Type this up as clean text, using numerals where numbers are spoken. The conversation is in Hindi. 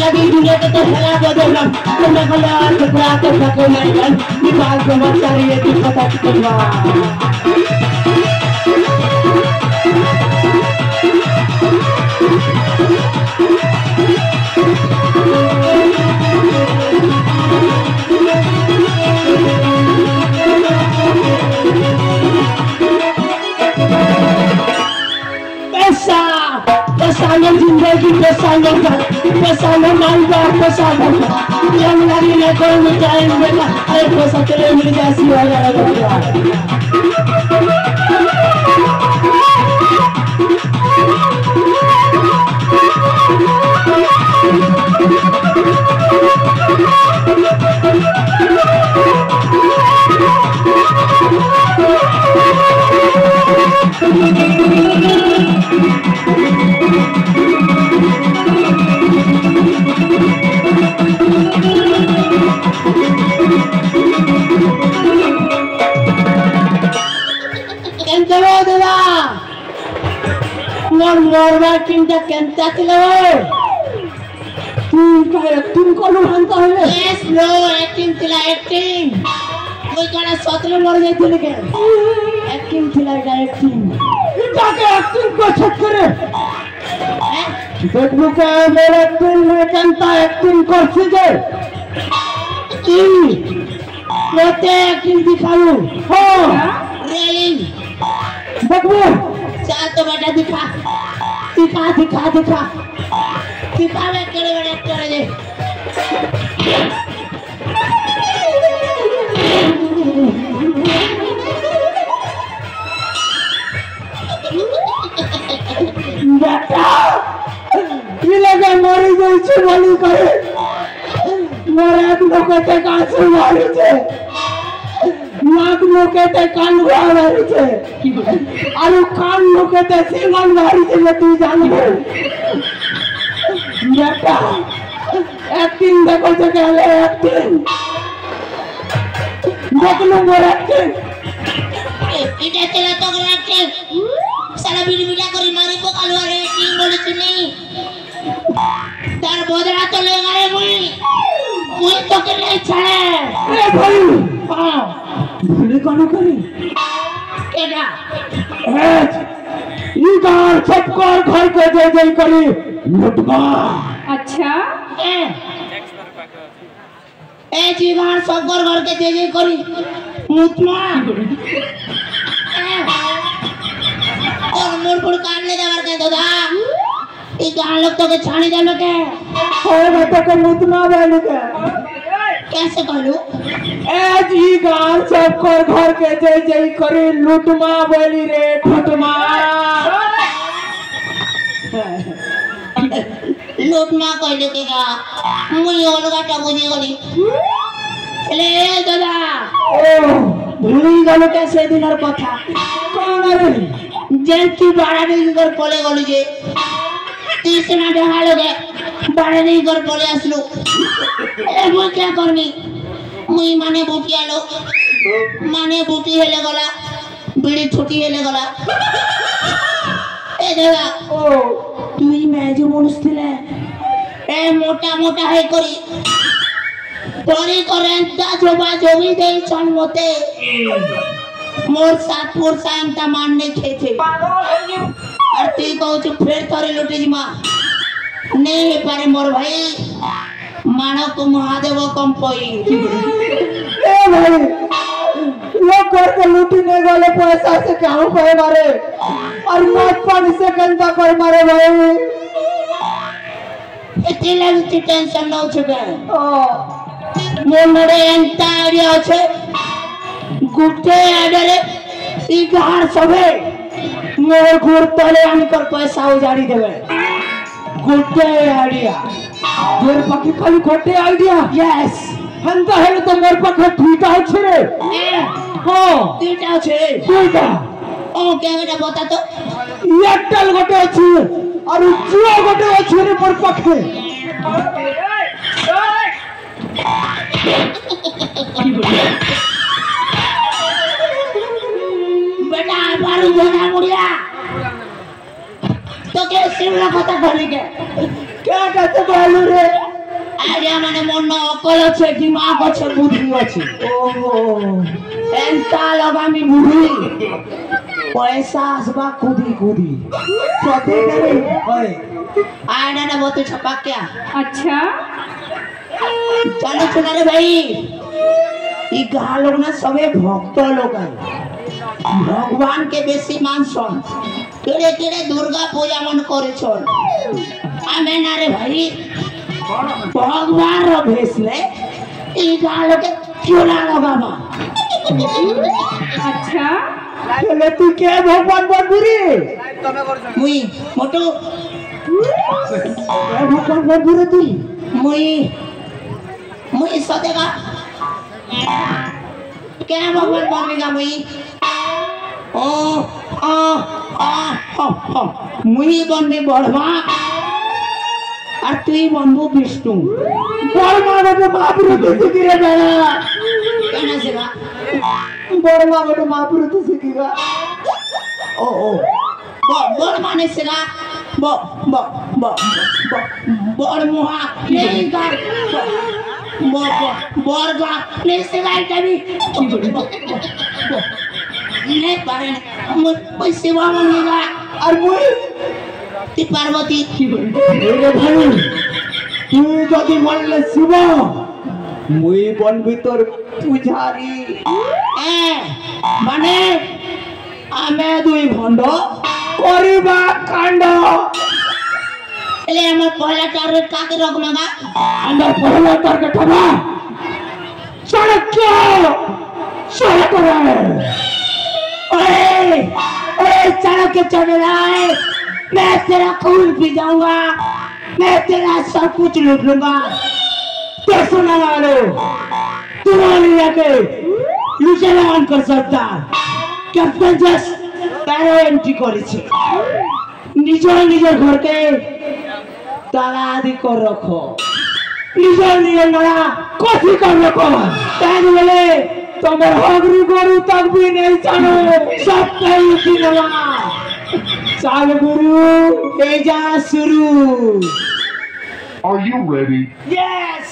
lagi dunia kita salah bodoh karena kalau seberapa pakai mainan di bawah mencari itu kata kita pesanan जिंदगी pesanan मालदार pesanan yang lagi nekol mencain mereka ayo pesatele miligasi wala मोर किंता केंता किलो तुम एक्टिंग करू हंता है यस नो एक्टिंग थिला एक्टिंग कोई कणा सतले मर जाइथिले के एक्टिंग थिला एक्टिंग इटा के एक्टिंग को छट करे देखलु के मेरे एक्टिंग में केंता एक्टिंग करछि जे की मते एक्टिंग दिखालु हो रेलिंग देखबो चल तो बेटा दिखा दिखा दिखा दिखा दिखा में केड़े बड़े एक्टर है बेटा ये लगे मरी गई छे बोली करे मोर एक लोकते कांसु मारी छे नाक लोकते कान मारी छे आरो कान लोकते सीमान मारी छे तू जान बेटा एक्टिंग देखो जगह एक्टिंग देख लो मोर एक्टिंग इटा तेरा तो एक्टिंग साला बीड़ी बीड़ा करी मारी पकालू रे एक्टिंग बोली छी नहीं तार बदला तो ले मारे मुई तो के नहीं छाड़े ए भाई हां भूले कोन करी केडा ई गार सबको घर के दे दे करी लुटवा अच्छा ए जीवान सबको घर के दे दे करी मुतमा और मोर पुड़ काट ले जावर के दादा ई गान लोग तो के छानी जानो के ओए बेटा के मुतना वाली के कैसे कहलू ए जी गान सबको घर के जय जय करी लुटमा बोली रे लुटमा लुटमा कहले के का मुई अलगाटा बुझी गली ले दादा ओ भूली गलो के से दिनर कथा कोन रे जेंती बाड़ा नहीं घर पले गलु जे तीसरा ढंगा लगे बाड़ा नहीं घर पले आसलु ए मु क्या करनी मुई माने बुटिया लो माने बुटी हेले गला बीड़ी छुटी हेले गला ए देगा ओ तुई में जो मनुष्य थिले ए मोटा मोटा है करी तोरी करेंता जोबा जोगी दे छन मोते मोर साथ मोर सायंता मानने थे और तू कहू छु फिर थोड़े लुटे जी मां नहीं है पारे मोर भाई मानव को महादेव कम पई ए भाई लोग कर के लूटने वाले पैसा से क्या हो पाए मारे और मौत पानी से गंदा कर मारे भाई इतनी लगी टेंशन न हो चुके ओ मोरे एंता आइडिया छे गुटे आडरे ई गार सबे मोर घोर तले आनकर पैसा उजाड़ी देबे गुटे आइडिया मोर पक्की खाली गुटे आइडिया यस हंता है तो मोर पक्के दुईटा छे रे हां दुईटा छे दुईटा ओ क्या बेटा बता तो एयरटेल गोटे अच्छी और जियो गोटे अच्छी रे मोर पाखे बेटा बारू जना मुड़िया तो के सिमला কথা বলি কে क्या कहते बोलू रे आइडिया माने मन अकल আছে दिमाग আছে বুদ্ধি আছে ओहो एंता लगामी बुढ़ी पैसा आसबा खुदी खुदी कथी करे ओए आइडिया ना बहुत छपा क्या अच्छा चलो चलो रे भाई ई गाँ लोग ना सबे भक्त लोग है भगवान के बेसी मानसन केड़े केड़े दुर्गा पूजा मन करे छन आमे ना रे भाई भगवान रो भेष ले ई गाँ लोग के क्यों ना लगावा अच्छा चले तू क्या भगवान बनबुरी मुई मोटू क्या भगवान बनबुरी तू मुई मुई सदेगा क्या भगवान बनेगा मुई ओ मुई बनबे बढ़वा और तू बनबू विष्णु बड़मा गोटे महापुरुष सिखिरे बेड़ा कहना सेगा बड़मा गोटे महापुरुष सिखिगा ओ बड़ माने सेगा ब ब ब बड़ मुहा नहीं का बड़गा नहीं सेगा इटाबी नहीं पारे मुई सेवा मांगेगा और मुई ती पार्वती रे भाई तू যদি বললে শিব মুই বনবি তোর পূজারি ए माने आमे दुई भंड করিবা কাণ্ড এলে আমার পয়লা টার্গেট কাকে রকমাগা আমরা পহলা টার্গেট হবা চাণক্য সারা করে ओए ओए चाणक्य चढ़ रहा है मैं तेरा खून पी जाऊंगा मैं तेरा सब कुछ लूट लूंगा तो सुना वालो तुम्हारी आके लुचेला ऑन कर सकता कैप्टन जस पैरो एंट्री করেছে নিজের নিজের ঘরকে তালা আদি করে রাখো নিজের নিজের নড়া कथी कर रखो তাই বলে তোমার হগরি গরু তক भी नहीं জানো सब कहीं उठी नवा চাল গুরু এই যা শুরু Are you ready? यस